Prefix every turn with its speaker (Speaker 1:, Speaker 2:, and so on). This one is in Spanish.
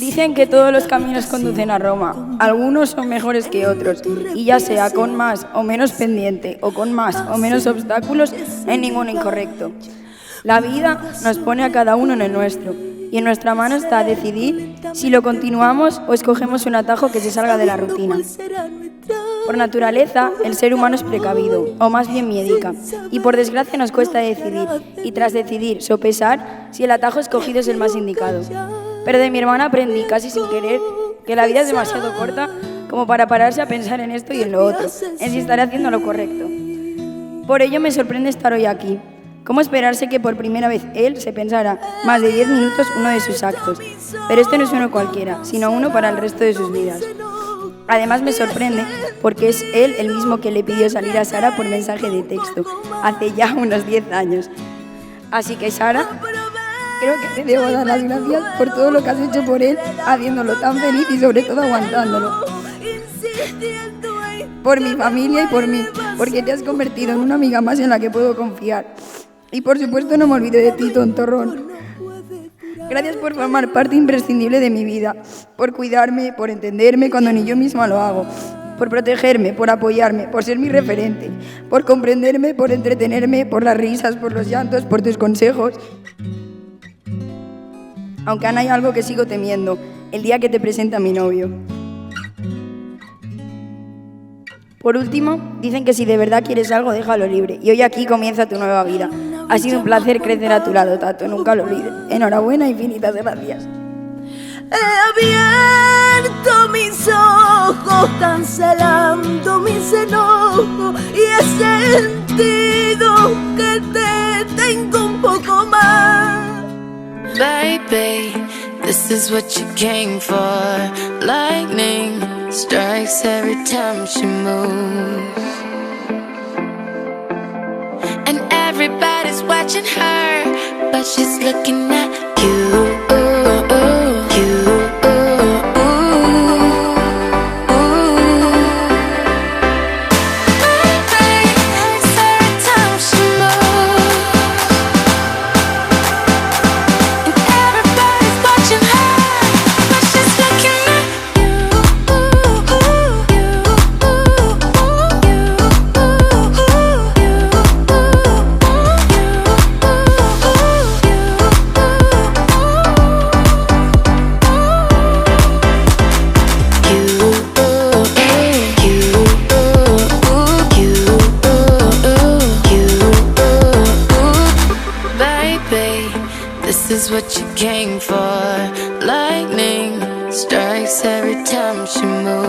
Speaker 1: Dicen que todos los caminos conducen a Roma. Algunos son mejores que otros, y ya sea con más o menos pendiente o con más o menos obstáculos, no hay ningún incorrecto. La vida nos pone a cada uno en el nuestro, y en nuestra mano está decidir si lo continuamos o escogemos un atajo que se salga de la rutina. Por naturaleza, el ser humano es precavido, o más bien miedica, y por desgracia nos cuesta decidir, y tras decidir, sopesar si el atajo escogido es el más indicado. Pero de mi hermana aprendí, casi sin querer, que la vida es demasiado corta como para pararse a pensar en esto y en lo otro, en si estaré haciendo lo correcto. Por ello me sorprende estar hoy aquí. ¿Cómo esperarse que por primera vez él se pensara más de 10 minutos uno de sus actos? Pero este no es uno cualquiera, sino uno para el resto de sus vidas. Además me sorprende porque es él el mismo que le pidió salir a Sara por mensaje de texto, hace ya unos 10 años. Así que Sara, creo que te debo dar las gracias por todo lo que has hecho por él, haciéndolo tan feliz y sobre todo aguantándolo. Por mi familia y por mí, porque te has convertido en una amiga más en la que puedo confiar. Y por supuesto no me olvido de ti, tontorrón. Gracias por formar parte imprescindible de mi vida, por cuidarme, por entenderme cuando ni yo misma lo hago, por protegerme, por apoyarme, por ser mi referente, por comprenderme, por entretenerme, por las risas, por los llantos, por tus consejos. Aunque aún hay algo que sigo temiendo, el día que te presente a mi novio. Por último, dicen que si de verdad quieres algo, déjalo libre. Y hoy aquí comienza tu nueva vida. Ha sido un placer crecer a tu lado, Tato. Nunca lo olvides. Enhorabuena, infinitas gracias.
Speaker 2: He abierto mis ojos, cancelando mis enojos, y he sentido que te tengo un poco más.
Speaker 3: Baby, this is what you came for. Lightning strikes every time she moves, and everybody's watching her, but she's looking at you. This is what you came for. Lightning strikes every time she moves.